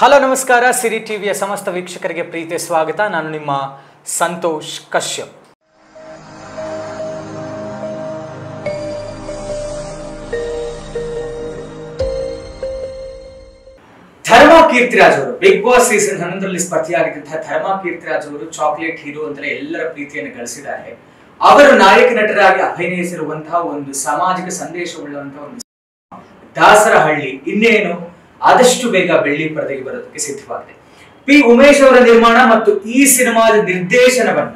Hello ನಮಸ್ಕಾರ ಸಿರಿ ಟಿವಿಯ ಸಮಸ್ತ ವೀಕ್ಷಕರಿಗೆ ಪ್ರೀತಿಯ ಸ್ವಾಗತ. ನಾನು ನಿಮ್ಮ ಸಂತೋಷ್ ಕಶ್ಯಪ್. ಧರ್ಮ ಕೀರ್ತಿರಾಜ್ ಅವರು ಬಿಗ್ ಬಾಸ್ ಸೀಸನ್ 11ರಲ್ಲಿ ಸ್ಪರ್ಧಿಯಾಗಿದ್ದಂತಹ ಧರ್ಮ ಕೀರ್ತಿರಾಜ್ ಅವರು ಚಾಕ್ಲೇಟ್ ಹೀರೋ ಅಂತಲೇ ಎಲ್ಲರ ಪ್ರೀತಿಯನ್ನು ಗಳಿಸಿದ್ದಾರೆ. ಅವರು ನಾಯಕ ನಟರಾಗಿ ಅಭಿನಯಿಸಿರುವಂತಹ ಒಂದು ಸಾಮಾಜಿಕ ಸಂದೇಶವುಳ್ಳುವಂತಹ ಒಂದು ದಾಸರಹಳ್ಳಿ ಇನ್ನೇನು ಆದಷ್ಟು ಬೇಗ ಬೆಳ್ಳಿ ಪರದೆಗೆ ಬರೋದಕ್ಕೆ ಸಿದ್ಧವಾಗಿದೆ. ಪಿ ಉಮೇಶ್ ಅವರ ನಿರ್ಮಾಣ ಮತ್ತು ಈ ಸಿನಿಮಾದ ನಿರ್ದೇಶನವನ್ನ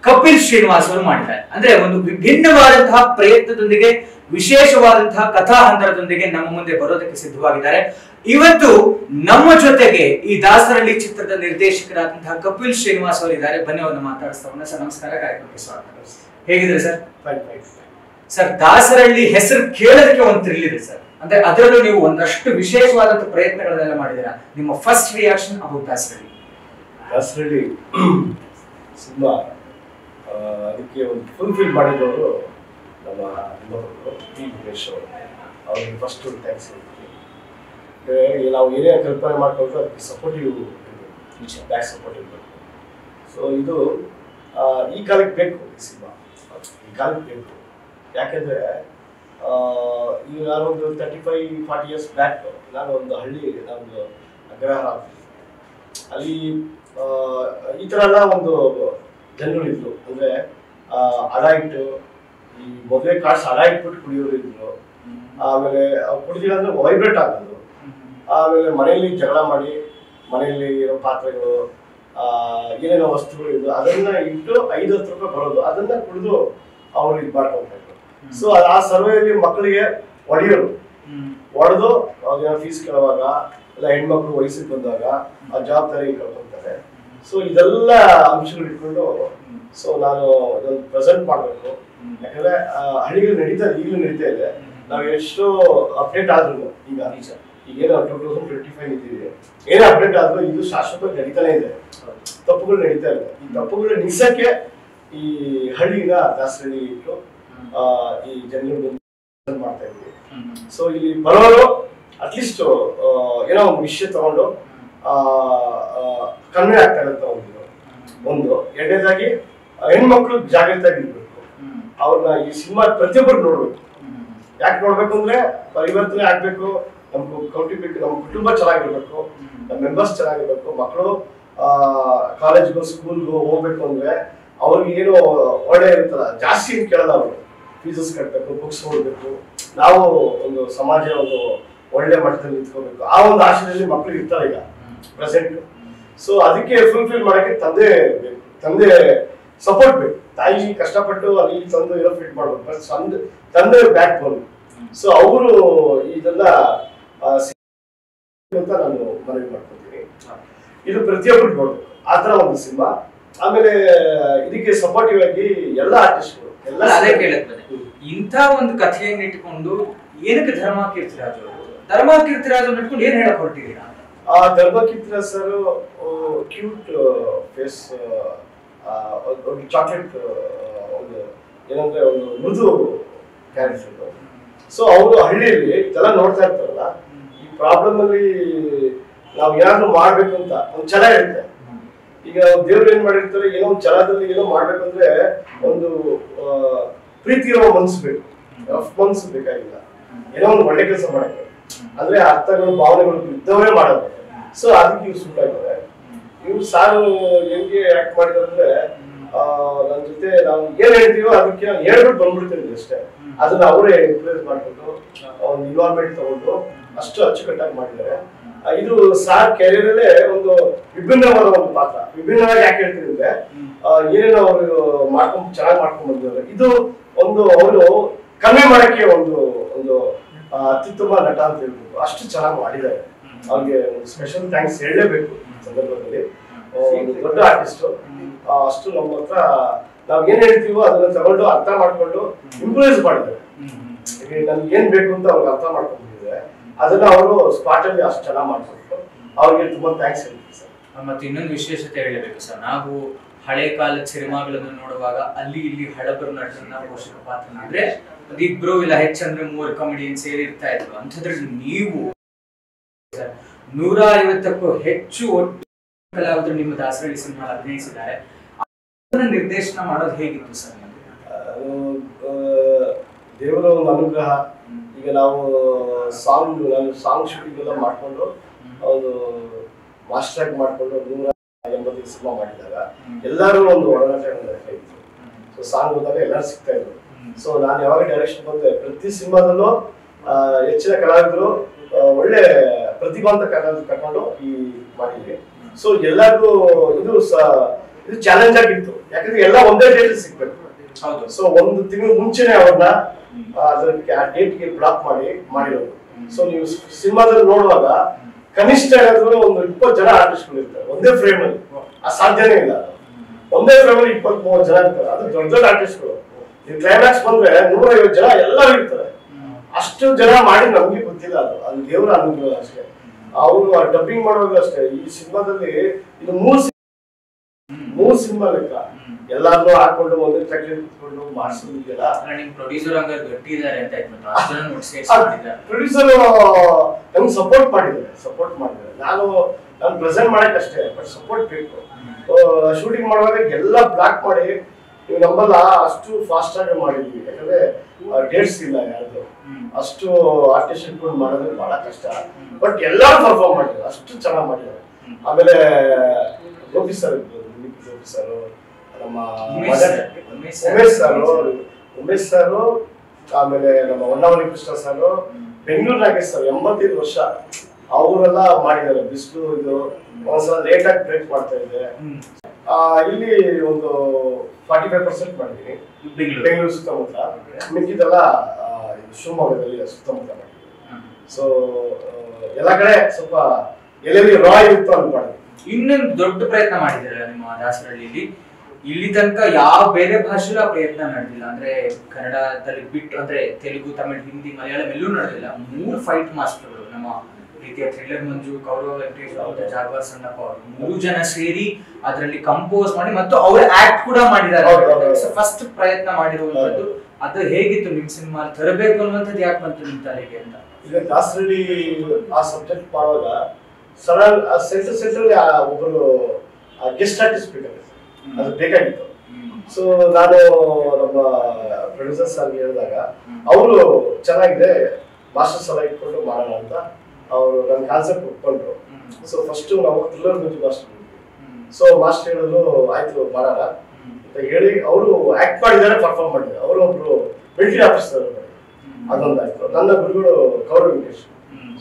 ಕಪಿಲ್ ಶ್ರೀನಿವಾಸ್ ಅವರು ಮಾಡಿದ್ದಾರೆ. ಅಂದ್ರೆ ಒಂದು ವಿಭಿನ್ನವಾದಂತಹ ಪ್ರಯತ್ನದೊಂದಿಗೆ ವಿಶೇಷವಾದಂತಹ ಕಥಾ ಹಂದರದೊಂದಿಗೆ ನಮ್ಮ ಮುಂದೆ ಬರೋದಕ್ಕೆ ಸಿದ್ಧವಾಗಿದ್ದಾರೆ. ಇವತ್ತು ನಮ್ಮ ಜೊತೆಗೆ ಈ ದಾಸರಹಳ್ಳಿ ಚಿತ್ರದ ನಿರ್ದೇಶಕರಾದಂತಹ ಕಪಿಲ್ ಶ್ರೀನಿವಾಸ್ ಅವರು ಇದ್ದಾರೆ. ಬನ್ನಿ ಅವರನ್ನು ಮಾತಾಡಿಸ್ತಾ ಸರ್. ನಮಸ್ಕಾರ, ಕಾರ್ಯಕ್ರಮಕ್ಕೆ ಸ್ವಾಗತ. ಹೇಗಿದ್ರೆ ಸರ್? ಸರ್, ದಾಸರಹಳ್ಳಿ ಹೆಸರು ಕೇಳೋದಕ್ಕೆ ಒಂದು ಥ್ರಿಲ್ ಇದೆ ಸರ್. ಅಂದ್ರೆ ಅದರಲ್ಲೂ ನೀವು ಒಂದಷ್ಟು ವಿಶೇಷವಾದಂತಹ ಪ್ರಯತ್ನಗಳನ್ನೆಲ್ಲ ಮಾಡಿದ್ದೀರಾ. ನಿಮ್ಮ first reaction about Dasarahalli cinema ಅದಕ್ಕೆ ಒಂದು ಫುಲ್ಫಿಲ್ ಮಾಡಿದವರು ನಮ್ಮ ನಿರ್ಮಾಪಕರು ಪಿ ಉಮೇಶ್ ಅವರು. ಅವ್ರಿಗೆ ಫಸ್ಟ್ ಥ್ಯಾಂಕ್ಸ್ ಹೇಳ್ತೀನಿ. ನಾವು ಏನೇ ಕಲ್ಪನೆ ಮಾಡ್ಕೊಂಡ್ರು ಅದಕ್ಕೆ ಸಪೋರ್ಟಿವ್ ಬ್ಯಾಕ್ ಸಪೋರ್ಟಿವ್ ಬೇಕು. ಸೊ ಇದು ಈ ಕಾಲಕ್ಕೆ ಬೇಕು, ಈ ಸಿನಿಮಾ ಈ ಕಾಲಕ್ಕೆ ಬೇಕು. ಯಾಕೆಂದರೆ ಈಗ ನಾನೊಂದು 35-40 ಇಯರ್ಸ್ ಬ್ಯಾಕ್ ನಾನು ಒಂದು ಹಳ್ಳಿ, ನಮ್ಮದು ಅಗ್ರಹಾರ, ಅಲ್ಲಿ ಈ ಥರ ಎಲ್ಲ ಒಂದು ಜನಗಳಿದ್ರು. ಅಂದರೆ ಅಡ ಇಟ್ಟು ಈ ಮೊದಲೇ ಕಾರ್ಡ್ಸ್ ಅಡ ಇಟ್ಬಿಟ್ಟು ಕುಡಿಯೋರು ಇದ್ರು. ಆಮೇಲೆ ಕುಡಿದಿಲ್ಲ ಅಂದರೆ ವೈಬ್ರೇಟ್ ಆಗೋದು. ಆಮೇಲೆ ಮನೆಯಲ್ಲಿ ಜಗಳ ಮಾಡಿ ಮನೆಯಲ್ಲಿ ಇರೋ ಪಾತ್ರೆಗಳು ಏನೇನೋ ವಸ್ತುಗಳು ಇದ್ದು ಅದನ್ನ ಇಟ್ಟು 5-10 ರೂಪಾಯಿ ಬರೋದು, ಅದನ್ನ ಕುಡಿದು ಅವರು ಇದು ಮಾಡ್ಕೊಂಡ್ರು. ಸೊ ಆ ಸರ್ವೆಯಲ್ಲಿ ಮಕ್ಕಳಿಗೆ ಹೊಡೆದು ಅದೇನೋ ಫೀಸ್ ಕೇಳುವಾಗ ಇಲ್ಲ ಹೆಣ್ಮಕ್ಳು ವಯಸ್ಸಿಗೆ ಬಂದಾಗ ಆ ಜವಾಬ್ದಾರಿ ಕಳ್ಕೊಂತಾರೆ. ಸೊ ಇದೆಲ್ಲ ಅಂಶಗಳು ಇಟ್ಕೊಂಡು ಸೊ ನಾನು ಅದೊಂದು ಪ್ರೆಸೆಂಟ್ ಮಾಡಬೇಕು. ಯಾಕಂದ್ರೆ ಹಳ್ಳಿಗಳು ಈಗಲೂ ನಡೀತಾ ಇದೆ. ನಾವು ಎಷ್ಟು ಅಪ್ಡೇಟ್ ಆದ್ರೂ ಈಗೇನೋ 2025 ಇದ್ದೀವಿ, ಏನೇ ಅಪ್ಡೇಟ್ ಆದ್ರೂ ಇದು ಶಾಶ್ವತವಾಗಿ ನಡೀತಾನೆ ಇದೆ. ತಪ್ಪುಗಳು ನಡೀತಾ ಇದೆ. ಈ ತಪ್ಪುಗಳು ನಿಲ್ಸಕ್ಕೆ ಈ ಹಳ್ಳಿನ ದಾಸರಹಳ್ಳಿ ಇಟ್ಟು ಈ ಜನರು ಮಾಡ್ತಾ ಇದ್ವಿ. ಸೊ ಇಲ್ಲಿ ಬರೋರು ಅಟ್ಲೀಸ್ಟ್ ಏನೋ ಒಂದು ವಿಷಯ ತಗೊಂಡು ಕನ್ವೆ ಆಗ್ತಾ ಇರುತ್ತ ಒಂದು. ಎರಡನೇದಾಗಿ ಹೆಣ್ಮಕ್ಳು ಜಾಗೃತರಾಗಿರ್ಬೇಕು. ಅವ್ರನ್ನ ಈ ಸಿನಿಮಾ ಪ್ರತಿಯೊಬ್ಬರು ನೋಡ್ಬೇಕು. ಯಾಕೆ ನೋಡ್ಬೇಕು ಅಂದ್ರೆ ಪರಿವರ್ತನೆ ಆಗ್ಬೇಕು. ನಮ್ಗೆ ಕೌಟಿಬಿಟ್ಟು ನಮ್ಮ ಕುಟುಂಬ ಚೆನ್ನಾಗಿರ್ಬೇಕು, ನಮ್ಮ ಮೆಂಬರ್ಸ್ ಚೆನ್ನಾಗಿರ್ಬೇಕು. ಮಕ್ಕಳು ಕಾಲೇಜ್ಗೂ ಸ್ಕೂಲ್ಗೂ ಹೋಗ್ಬೇಕು ಅಂದ್ರೆ ಅವ್ರಿಗೆ ಏನು ಒಳ್ಳೆ ಇರ್ತದ, ಜಾಸ್ತಿ ಕೇಳಲ್ಲ. ಅವರು ಫೀಸಸ್ ಕಟ್ಟಬೇಕು, ಬುಕ್ಸ್ ಓದಬೇಕು, ನಾವು ಒಂದು ಸಮಾಜ ಒಂದು ಒಳ್ಳೆ ಮಟ್ಟದಲ್ಲಿ ನಿಂತ್ಕೋಬೇಕು. ಆ ಒಂದು ಆಶಯದಲ್ಲಿ ಮಕ್ಕಳು ಇರ್ತಾರೆ ಈಗ ಪ್ರೆಸೆಂಟ್. ಸೊ ಅದಕ್ಕೆ ಫುಲ್ಫಿಲ್ ಮಾಡಕ್ಕೆ ತಂದೆ ಸಪೋರ್ಟ್ ಬೇಕು. ತಾಯಿ ಕಷ್ಟಪಟ್ಟು ಅಲ್ಲಿ ತಂದು ಏನೋ ಫಿಟ್ ಮಾಡ್ಬೇಕು, ಬಟ್ ತಂದೆ ಬ್ಯಾಕ್ ಬೋನ್. ಸೊ ಅವರು ಇದೆಲ್ಲ ಅಂತ ನಾನು ಮನವಿ ಮಾಡ್ಕೊತೀನಿ. ಇದು ಪ್ರತಿಯೊಬ್ಬರು ನೋಡ್ಬೇಕು ಆ ತರ ಒಂದು ಸಿನಿಮಾ. ಆಮೇಲೆ ಇದಕ್ಕೆ ಸಪೋರ್ಟಿವ್ ಆಗಿ ಎಲ್ಲ ಆರ್ಟಿಸ್ಟ್ಗಳು ಅದೇ ಕೇಳಕ್ ಇಂಥ ಒಂದು ಕಥೆಯನ್ನು ಇಟ್ಕೊಂಡು ಏನಕ್ಕೆ ಧರ್ಮ ಕೀರ್ತಿರಾಜ್ ಅವರು ಇಟ್ಕೊಂಡು ಏನ್ ಹೇಳಕ್ ಹೊರಟಿದ್ದೀರಾ? ಧರ್ಮ ಕೀರ್ತಿರಾಜ್ ಸರ್ ಕ್ಯೂಟ್ ಫೇಸ್, ಒಂದು ಚಾಕ್ಲೇಟ್, ಒಂದು ಏನಂದ್ರೆ ಒಂದು ಮೃದು ಕ್ಯಾರೆಕ್ಟರ್. ಸೊ ಅವರು ಹಳ್ಳಿಯಲ್ಲಿ ಇದೆಲ್ಲ ನೋಡ್ತಾ ಇರ್ತಾರಲ್ಲ, ಈ ಪ್ರಾಬ್ಲಮ್ ಅಲ್ಲಿ ನಾವು ಏನಾದ್ರು ಮಾಡ್ಬೇಕು ಅಂತ ಒಂದು ಛಲ ಇರುತ್ತೆ. ಈಗ ದೇವ್ರು ಏನ್ ಮಾಡಿರ್ತಾರೆ, ಏನೋ ಒಂದು ಛಲದಲ್ಲಿ ಏನೋ ಮಾಡ್ಬೇಕಂದ್ರೆ ಒಂದು ಪ್ರೀತಿ ಇರೋ ಮನ್ಸು ಬೇಕು, ರಫ್ ಮನ್ಸು ಬೇಕಾಗಿಲ್ಲ. ಏನೋ ಒಂದು ಒಳ್ಳೆ ಕೆಲಸ ಮಾಡಕ್ಕೆ ಅಂದ್ರೆ ಅರ್ಥಗಳು ಭಾವನೆಗಳು ಇದ್ದವರೇ ಮಾಡೋದು. ಸೊ ಅದಕ್ಕೆ ಇವ್ರು ಸೂಟ್ ಆಗಿದ್ದಾರೆ. ಇವ್ರು ಸಾರು ಹೆಂಗೆ ಆಕ್ಟ್ ಮಾಡಿದಾರೆ ಅಂದ್ರೆ ನನ್ನ ಜೊತೆ ನಾವು ಏನ್ ಹೇಳ್ತೀವೋ ಅದಕ್ಕೆ ಹೇಳ್ಬಿಟ್ಟು ಬಂದ್ಬಿಡ್ತೀವಿ ಅಷ್ಟೇ. ಅದನ್ನ ಅವರೇ ಇನ್ಫ್ಲೂಯೆನ್ಸ್ ಮಾಡ್ಕೊಂಡು ಒಂದು ಇನ್ವಾಲ್ವ್ಮೆಂಟ್ ತಗೊಂಡು ಅಷ್ಟು ಅಚ್ಚುಕಟ್ಟಾಗಿ ಮಾಡಿದ್ದಾರೆ. ಇದು ಸಾರ್ ಕೆರಿಯರ್ ಅಲ್ಲೇ ಒಂದು ವಿಭಿನ್ನವಾದ ಒಂದು ಪಾತ್ರ. ವಿಭಿನ್ನವಾಗಿ ಯಾಕೆ ಹೇಳ್ತೀನಿ ಅಂದ್ರೆ ಏನೇನೋ ಅವರು ಚೆನ್ನಾಗಿ ಮಾಡ್ಕೊಂಡ್ ಬಂದಿದ್ದಾರೆ. ಇದು ಒಂದು ಅವರು ಕಮ್ಮಿ ಮಾಡಕ್ಕೆ ಒಂದು ಅತ್ಯುತ್ತಮ ನಟ ಅಂತ ಹೇಳ್ಬೇಕು. ಅಷ್ಟು ಚೆನ್ನಾಗಿ ಮಾಡಿದ್ದಾರೆ. ಅವ್ರಿಗೆ ಒಂದು ಸ್ಪೆಷಲ್ ಥ್ಯಾಂಕ್ಸ್ ಹೇಳಲೇಬೇಕು ಈ ಸಂದರ್ಭದಲ್ಲಿ. ಒಂದು ದೊಡ್ಡ ಆರ್ಟಿಸ್ಟ್. ಅಷ್ಟು ನಮ್ಮ ಹತ್ರ ನಾವ್ ಏನ್ ಹೇಳ್ತೀವೋ ಅದನ್ನ ತಗೊಂಡು ಅರ್ಥ ಮಾಡ್ಕೊಂಡು ಇಂಪ್ರೂವೈಸ್ ಮಾಡಿದ್ದಾರೆ. ನನ್ಗೆ ಏನ್ ಬೇಕು ಅಂತ ಅವ್ರಿಗೆ ಅರ್ಥ ಮಾಡ್ಕೊಂಡಿದ್ದಾರೆ. ಅದನ್ನ ಅವರು ಸ್ಪಾಟ್ ಅಲ್ಲಿ ಅಷ್ಟು ಚೆನ್ನಾಗಿ ಮಾಡ್ಕೊಂಡು ಅವ್ರಿಗೆ ತುಂಬಾ ಥ್ಯಾಂಕ್ಸ್ ಹೇಳ್ತೀವಿ ಸರ್. ಮತ್ತೆ ಇನ್ನೊಂದು ವಿಶೇಷತೆ ಹೇಳಬೇಕು ಸರ್, ನಾವು ಹಳೆ ಕಾಲದ ಸಿನಿಮಾಗಳನ್ನು ನೋಡುವಾಗ ಅಲ್ಲಿ ಇಲ್ಲಿ ಹಳಬರು ನಟರನ್ನ ಪೋಷಕ ಪಾತ್ರ ಅಂದ್ರೆ ಒಂದಿಬ್ರು ಇಲ್ಲ ಹೆಚ್ಚಂದ್ರೆ 3 ಕಾಮಿಡಿಯನ್ ಸೇರಿ ಇರ್ತಾ ಇದ್ರು. ಅಂಥದ್ರಲ್ಲಿ ನೀವು 150ಕ್ಕೂ ಹೆಚ್ಚು ಒಟ್ಟು ಕಲಾವಿದರು ನಿಮ್ಮ ದಾಸರಳ್ಳಿ ಸಿನಿಮಾ ಅಭಿನಯಿಸಿದ್ದಾರೆ. ನಿರ್ದೇಶನ ಮಾಡೋದು ಹೇಗಿತ್ತು ಸರ್? ದೇವರ ಒಂದು ಅನುಗ್ರಹ. ಈಗ ನಾವು ನಾನು ಸಾಂಗ್ ಶೂಟಿಂಗ್ ಎಲ್ಲ ಮಾಡ್ಕೊಂಡು ಒಂದು ಮಾಸ್ಟರ್ ಆಗಿ ಮಾಡ್ಕೊಂಡು 180 ಸಿನಿಮಾ ಮಾಡಿದಾಗ ಎಲ್ಲರೂ ಒಂದು ಒಡನಾಟ ಇತ್ತು. ಸೊ ಸಾಂಗ್ ಹೋದಾಗ ಎಲ್ಲರೂ ಸಿಗ್ತಾ ಇದ್ರು. ಸೊ ನಾನು ಯಾವಾಗ ಡೈರೆಕ್ಷನ್ ಬಂದೆ, ಪ್ರತಿ ಸಿನಿಮಾದಲ್ಲೂ ಹೆಚ್ಚಿನ ಕಲಾವಿದರು ಒಳ್ಳೆ ಪ್ರತಿಭಾಂತ ಕರ್ಕೊಂಡು ಈ ಮಾಡಿದ್ವಿ. ಸೊ ಎಲ್ಲರಿಗೂ ಇದು ಚಾಲೆಂಜ್ ಆಗಿತ್ತು, ಯಾಕಂದ್ರೆ ಎಲ್ಲ ಒಂದೇ ಡೇಟ್ ಸಿಗ್ಬೇಕು. ಸೊ ಒಂದು ತಿಂಗಳು ಮುಂಚೆನೆ ಅವ್ರನ್ನ ಅದಕ್ಕೆ ಆ ಡೇಟ್ಗೆ ಬ್ಲಾಕ್ ಮಾಡಿರೋದು. ಸೊ ನೀವು ಸಿನಿಮಾದಲ್ಲಿ ನೋಡುವಾಗ ಕನಿಷ್ಠ ಏನಾದ್ರು ಒಂದು 20 ಜನ ಆರ್ಟಿಸ್ಟ್ಗಳು ಇರ್ತಾರೆ ಒಂದೇ ಫ್ರೇಮ್ ಅಲ್ಲಿ. ಸಾಧ್ಯನೇ ಇಲ್ಲ, ಒಂದೇ ಫ್ರೇಮ್ ಅಲ್ಲಿ 20-30 ಜನ ಇರ್ತಾರೆ. ಅದು ದೊಡ್ಡ ದೊಡ್ಡ ಆರ್ಟಿಸ್ಟ್ಗಳು. ಈ ಕ್ಲೈಮ್ಯಾಕ್ಸ್ ಬಂದ್ರೆ 150 ಜನ ಎಲ್ಲರೂ ಇರ್ತಾರೆ. ಅಷ್ಟು ಜನ ಮಾಡಿ ನಮ್ಗೆ ಗೊತ್ತಿಲ್ಲ, ಅದು ದೇವರ ಅನುಗ್ರಹ ಅಷ್ಟೇ. ಅವರು ಡಬ್ಬಿಂಗ್ ಮಾಡುವಾಗ ಅಷ್ಟೇ. ಈ ಸಿನಿಮಾದಲ್ಲಿ ಇದು 3 ಸಿನಿಮಾ ಲೆಕ್ಕ ಎಲ್ಲಾದ್ರೂ ಹಾಕೊಂಡು ಒಂದೇ ಚಕ್ಲಿ ಕುತ್ಕೊಂಡು ಮಾಡಿಸೋದಿಲ್ಲ. ಪ್ರೊಡ್ಯೂಸರ್ ನಮ್ಗೆ ಸಪೋರ್ಟ್ ಮಾಡಿದ್ದಾರೆ. ನಾನು ಪ್ರೆಸೆಂಟ್ ಮಾಡಕ್ ಅಷ್ಟೇ, ಬಟ್ ಸಪೋರ್ಟ್ ಬೇಕು. ಶೂಟಿಂಗ್ ಮಾಡುವಾಗ ಎಲ್ಲ ಬ್ಲಾಕ್ ಮಾಡಿ ನೀವು ನಂಬಲ್ಲ, ಅಷ್ಟು ಫಾಸ್ಟ್ ಆಗಿ ಮಾಡಿದ್ವಿ. ಯಾಕಂದ್ರೆ ಡೇಟ್ಸ್ ಇಲ್ಲ ಯಾರ್ದು, ಅಷ್ಟು ಆರ್ಟಿಸ್ಟ್ ಇಟ್ಕೊಂಡು ಮಾಡೋದು ಬಹಳ ಕಷ್ಟ. ಬಟ್ ಎಲ್ಲರೂ ಪರ್ಫಾರ್ಮ್ ಮಾಡಿದ್ರು, ಅಷ್ಟು ಚೆನ್ನಾಗಿ ಮಾಡಿದ್ದಾರೆ. ಆಮೇಲೆ ಗೋಪಿ ಸರ್, ನಮ್ಮ ಉಮೇಶ್ ಸರ್, ಆಮೇಲೆ ನಮ್ಮ ಹೊನ್ನಾವಳಿ ಕೃಷ್ಣ ಸರ್, ಬೆಂಗಳೂರು ನಾಗೇಶ್ ಸರ್ 85 ವರ್ಷ ಅವರೆಲ್ಲ ಮಾಡಿದ್ದಾರೆ. ಬಿಸಿಲು ಇದು ಒಂದ್ಸಲ ಲೇಟ್ ಆಗಿ ಬ್ರೇಕ್ ಮಾಡ್ತಾ ಇದೆ. ಇಲ್ಲಿ ಒಂದು 45% ಮಾಡಿದೀನಿ ಬೆಂಗಳೂರು ಸುತ್ತಮುತ್ತ. ಮಿಕ್ಕಿದೆಲ್ಲ ಶಿವಮೊಗ್ಗದಲ್ಲಿ ಸುತ್ತಮುತ್ತ ಮಾಡಿದ್ವಿ. ಸೊ ಎಲ್ಲ ಕಡೆ ಸ್ವಲ್ಪ ಎಲ್ಲೆಲ್ಲಿ ರಾಯ್ ಇತ್ತು ಅಂತ ಮಾಡಿದ್ವಿ. ಇನ್ನೊಂದು ದೊಡ್ಡ ಪ್ರಯತ್ನ ಮಾಡಿದ್ದಾರೆ ನಿಮ್ಮ ದಾಸರಳ್ಳಿಲಿ. ಇಲ್ಲಿ ತನಕ ಯಾವ ಬೇರೆ ಭಾಷೆಯ ಪ್ರಯತ್ನ ನಡೆದಿಲ್ಲ. ಅಂದ್ರೆ ಕನ್ನಡದಲ್ಲಿ ಬಿಟ್ಟು, ಅಂದ್ರೆ ತೆಲುಗು, ತಮಿಳು, ಹಿಂದಿ, ಮಲಯಾಳಂ ಎಲ್ಲೂ ನಡೆದಿಲ್ಲ. 3 ಫೈಟ್ ಮಾಸ್ಟರ್ಗಳು, ನಮ್ಮ ರೀತಿಯ ಥ್ರಿಲ್ಲರ್ ಮಂಜು, ಕೌರವ ವೆಂಕಟೇಶ್, ಜಾಗವಾರ್ ಸಣ್ಣಪ್ಪ ಅವರು 3 ಜನ ಸೇರಿ ಅದರಲ್ಲಿ ಕಂಪೋಸ್ ಮಾಡಿ ಮತ್ತು ಅವರು ಆಕ್ಟ್ ಕೂಡ ಮಾಡಿದ್ದಾರೆ. ಫಸ್ಟ್ ಪ್ರಯತ್ನ ಮಾಡಿರುವಂತದ್ದು ಅದು ಹೇಗಿತ್ತು? ನಿಮ್ ಸಿನಿಮಾ ತರಬೇಕು ಅನ್ನುವಂಥದ್ದು ಯಾಕೆ ಬಂತು ನಿಮ್ ತಲೆಗೆ ಅಂತ? ಈಗ ದಾಸರಳ್ಳಿ ಆ ಸಬ್ಜೆಕ್ಟ್ ಮಾಡುವಾಗ ಸಡನ್ ಸೆಂಟ್ರಲ್ ಒಬ್ಬರು ಗೆಸ್ಟ್ ಆರ್ಟಿಸ್ಟ್ ಬೇಕಾಗುತ್ತೆ, ಅದು ಬೇಕಾಗಿತ್ತು. ಸೊ ನಾನು ನಮ್ಮ ಪ್ರೊಡ್ಯೂಸರ್ ಸರ್ ಹೇಳಿದಾಗ ಅವರು ಚೆನ್ನಾಗಿದೆ, ಮಾಸ್ಟರ್ಸ್ ಎಲ್ಲ ಇಟ್ಕೊಂಡು ಮಾಡೋಣ ಅಂತ ಅವರು ನನ್ನ ಕಾನ್ಸೆಪ್ಟ್ ಒಪ್ಕೊಂಡ್ರು. ಸೊ ಫಸ್ಟ್ ನಾವು thriller music master. So master ಹೇಳಿದ್ರು ಆಯ್ತು ಮಾಡೋಣ ಅಂತ ಹೇಳಿ ಅವರು ಆಕ್ಟ್ ಮಾಡಿದ್ದಾರೆ, ಪರ್ಫಾರ್ಮ್ ಮಾಡಿದ್ದಾರೆ. ಅವರು ಒಬ್ರು ಮಿಲಿಟರಿ ಆಫೀಸರ್ ಮಾಡಿ, ಅದೊಂದಾಯ್ತು. ನನ್ನ ಗುರುಗಳು ಕೌರವ ವೆಂಕಟೇಶ್.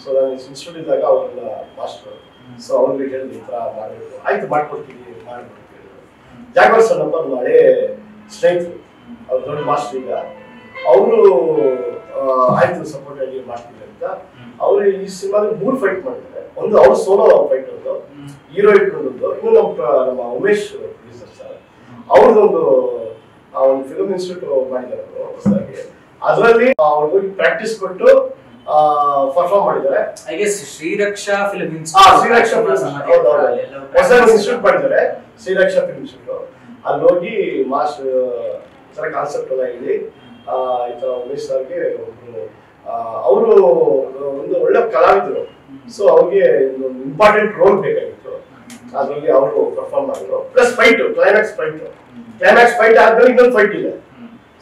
ಸೊ ನಾನು ಇನ್ಸ್ಟಿಟ್ಯೂಟ್ ಇದ್ದಾಗ ಅವ್ರನ್ನ ಮಾಸ್ಟರ್. ಸೊ ಅವ್ರಿಗೆ ಹೇಳಿದ್ರು ಈ ಥರ ಮಾಡಬೇಕು, ಆಯ್ತು ಮಾಡ್ಕೊಡ್ತೀವಿ ಮಾಡ್ಕೊಡ್ತೀವಿ. ಜಾಗವಾರ್ ಸಣ್ಣಪ್ಪ ನಮ್ಮ ಹಳೇ ಸ್ನೇಹಿತರು, ಅವ್ರು ದೊಡ್ಡ ಮಾಸ್ಟರ್. ಈಗ ಅವರು ಆಯ್ತು ಸಪೋರ್ಟ್ ಆಗಿ ಮಾಡ್ತೀವಿ ಅಂತ ಅವರು ಈ ಸಿನಿಮಾದಲ್ಲಿ 3 ಫೈಟ್ ಮಾಡಿದ್ದಾರೆ. ಒಂದು ಅವ್ರು ಸೋಲೋ ಫೈಟ್, ಒಂದು ಹೀರೋ ಇಟ್ಕೊಂಡದ್ದು, ಇನ್ನು ನಮ್ಮ ಉಮೇಶ್ ಪ್ರೊಡ್ಯೂಸರ್ ಸರ್ ಅವ್ರದ್ದೊಂದು ಒಂದು ಫಿಲ್ಮ್ ಇನ್ಸ್ಟಿಟ್ಯೂಟ್ ಮಾಡಿದ್ದಾರೆ ಹೊಸದಾಗಿ. ಅದರಲ್ಲಿ ಅವ್ರಿಗೆ ಹೋಗಿ ಪ್ರಾಕ್ಟೀಸ್ ಕೊಟ್ಟು ಪರ್ಫಾರ್ಮ್ ಮಾಡಿದ್ದಾರೆ. ಐ ಗೆಸ್ ಶ್ರೀರಕ್ಷಾ ಫಿಲ್ಮ್ ಹೊಸ ಇನ್ಸ್ಟಿಟ್ಯೂಟ್ ಮಾಡಿದ್ದಾರೆ, ಶ್ರೀರಕ್ಷಾ ಫಿಲ್ಮ್ ಇನ್ಸ್ಟಿಟ್ಯೂಟ್. ಅಲ್ಲಿ ಹೋಗಿ ಮಾಸ್ಟರ್ ಕಾನ್ಸೆಪ್ಟ್ ಎಲ್ಲ ಹೇಳಿ ಈ ತರ ಉಮೇಶ್ ಸರ್ಗೆ ಒಬ್ರು ಅವರು ಒಂದು ಒಳ್ಳೆ ಕಲಾವಿದರು. ಸೊ ಅವ್ರಿಗೆ ಒಂದು ಇಂಪಾರ್ಟೆಂಟ್ ರೋಲ್ ಬೇಕಾಗಿತ್ತು, ಅದರಲ್ಲಿ ಅವರು ಪರ್ಫಾರ್ಮ್ ಮಾಡಿದ್ರು. ಪ್ಲಸ್ ಫೈಟ್, ಕ್ಲೈಮ್ಯಾಕ್ಸ್ ಫೈಟ್ ಆದ್ಮೇಲೆ ಇನ್ನೊಂದು ಫೈಟ್ ಇದೆ.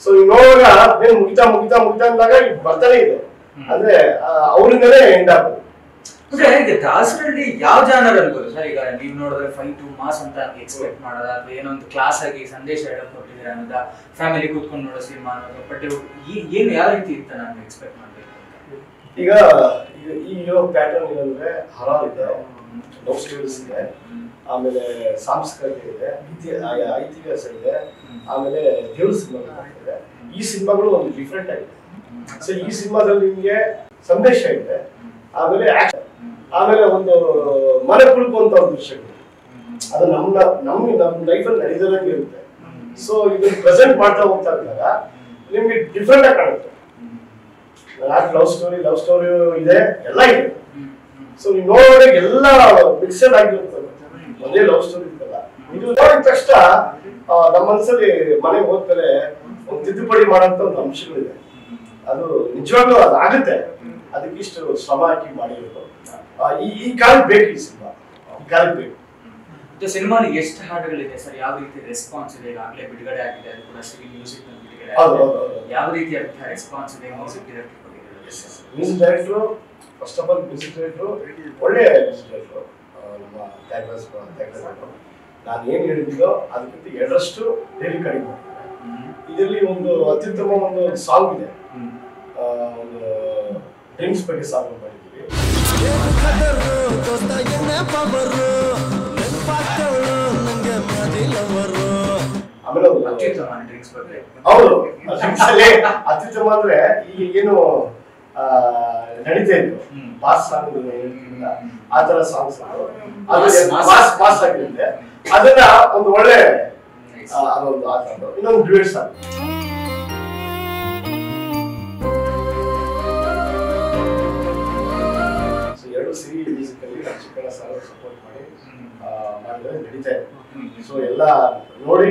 ಸೊ ಈಗ ನೋಡುವಾಗ ಮುಗಿತಾ ಅಂದಾಗ ಬರ್ತಾನೆ ಇದೆ, ಅಂದ್ರೆ ಅವರಿಂದಲೇ ಎಂಡ್ ಆಗೋದು. ದಾಸರಳ್ಳಿ ಯಾವ ಜಾನರ್ ಅನ್ಬೋದು ಸರ್? ಈಗ ನೀವು ನೋಡಿದ್ರೆ ಫೈಟ್ ಮಾಸ್ ಅಂತ ಎಕ್ಸ್ಪೆಕ್ಟ್ ಮಾಡೋದ, ಅಥವಾ ಏನೋ ಒಂದು ಕ್ಲಾಸ್ ಆಗಿ ಸಂದೇಶ ಹೇಳಕ್ ಕೊಟ್ಟಿದ್ರೆ ಅನ್ನೋದ, ಫ್ಯಾಮಿಲಿ ಕೂತ್ಕೊಂಡು ನೋಡೋ ಸಿನಿಮಾ ಅನ್ನೋದು, ಬಟ್ ಏನು ಯಾವ ರೀತಿ ಇತ್ತ ನಾನು ಎಕ್ಸ್ಪೆಕ್ಟ್ ಮಾಡ್ಬೇಕು? ಈಗ ಈಗಿರೋ ಪ್ಯಾಟರ್ನ್ ಏನಂದ್ರೆ ಹರಾರ್ ಇದೆ, ಲವ್ ಸ್ಟೋರೀಸ್ ಇದೆ, ಆಮೇಲೆ ಸಾಂಸ್ಕೃತಿಕ ಇದೆ, ಐತಿಹಾಸ ಇದೆ, ಆಮೇಲೆ ದೇವ್ರ ಸಿನಿಮಾಗಳು ಇದೆ. ಈ ಸಿನಿಮಾಗಳು ಒಂದು ಡಿಫ್ರೆಂಟ್ ಆಗಿದೆ. ಸೊ ಈ ಸಿನಿಮಾದಲ್ಲಿ ನಿಮ್ಗೆ ಸಂದೇಶ ಇದೆ, ಆಮೇಲೆ ಆಮೇಲೆ ಒಂದು ಮನೆ ಕುಳ್ಕೊಂತ ಒಂದು ದೃಶ್ಯಗಳು, ಅದು ನಮ್ಮ ಲೈಫಲ್ಲಿ ನಡೆದಿರೋಂಗೆ ಇರುತ್ತೆ. ಸೊ ಇದನ್ನ ಪ್ರೆಸೆಂಟ್ ಮಾಡ್ತಾ ಹೋಗ್ತಾ ಇದ್ದಾಗ ನಿಮ್ಗೆ ಡಿಫ್ರೆಂಟ್ ಆಗಿ ಕಾಣುತ್ತೆ. ಲವ್ ಸ್ಟೋರಿ ಇದೆ, ಎಲ್ಲ ಇದೆ. ಸೊ ನೀವು ನೋಡೋದ್ರೆ ಎಲ್ಲ ಮಿಕ್ಸಡ್ ಆಗಿರ್ತದೆ, ಒಂದೇ ಲವ್ ಸ್ಟೋರಿ ಇರ್ತಲ್ಲ. ಇದು ನೋಡಿದ ತಕ್ಷಣ ನಮ್ಮ ಮನಸ್ಸಲ್ಲಿ ಮನೆಗೆ ಹೋದ್ಮೇಲೆ ಒಂದು ತಿದ್ದುಪಡಿ ಮಾಡೋಂಥ ಒಂದು ಅಂಶಗಳಿದೆ. ಅದು ನಿಜವಾಗ್ಲೂ ಅದಾಗುತ್ತೆ. ಅದಕ್ಕಿಷ್ಟು ಶ್ರಮ ಹಾಕಿ ಮಾಡಿರೋದು. ಈ ಕಾಲಕ್ಕೆ ಬೇಕು ಈ ಸಿನಿಮಾ, ಈ ಕಾಲಕ್ಕೆ ಬೇಕು. ಸಿನಿಮಾಲಿ ಎಷ್ಟು ಹಾಡುಗಳಿದೆ ಸರ್, ಯಾವ ರೀತಿ ರೆಸ್ಪಾನ್ಸ್ ಇದೆ? ಈಗಾಗಲೇ ಬಿಡುಗಡೆ ಆಗಿದೆ, ಅದು ಕೂಡ ಸಿವಿ ಮ್ಯೂಸಿಕ್ ನಲ್ಲಿ ಬಿಡುಗಡೆ ಆಗಿದೆ. ಯಾವ ರೀತಿಯಾದಂತಹ ರೆಸ್ಪಾನ್ಸ್ ಇದೆ music director? Music director first of all music director ಒಳ್ಳೆ ಮ್ಯೂಸಿಕ್ ಡೈರೆಕ್ಟರ್ ನಮ್ಮ ತ್ಯಾಗರಾಜ್. ನಾನು ಏನು ಹೇಳಿದ್ದೋ ಅದಕ್ಕಿಂತ ಎರಡರಷ್ಟು ಡೈಲಿ ಕಡಿಮೆ ಮಾಡ್ತಾರೆ. ಇದರಲ್ಲಿ ಒಂದು ಅತ್ಯುತ್ತಮ ಒಂದು ಸಾಂಗ್ ಇದೆ, ಒಂದು ಡ್ರಿಂಕ್ಸ್ ಬಗ್ಗೆ ಸಾಂಗ್ ಮಾಡಿದ್ದೀವಿ. ಆಮೇಲೆ ಹೌದು, ಅತ್ಯುತ್ತಮ ಅಂದ್ರೆ ಈಗ ಏನು ನಡೀತಾ ಇತ್ತು ಪಾಸ್ ಸಾಂಗ್ ಆ ತರ ಸಾಂಗ್ಸ್ ಪಾಸ್ ಆಗಿರುತ್ತೆ. ಅದನ್ನ ಒಂದು ಒಳ್ಳೆ ಅದೊಂದು ಆ ತರ ಇನ್ನೊಂದು ಡ್ಯೂಯೆಟ್ ಸಾಂಗ್. ಸೊ ಎರಡು ಸಿರಿ ಮ್ಯೂಸಿಕ್ ಅಲ್ಲಿ ಚಿಕ್ಕಣ್ಣ ಸಾರ್ ಸಪೋರ್ಟ್ ಮಾಡಿ ಮಾಡಿದ್ರೆ ನಡೀತಾ ಇದೆ. ಸೊ ಎಲ್ಲ ನೋಡಿ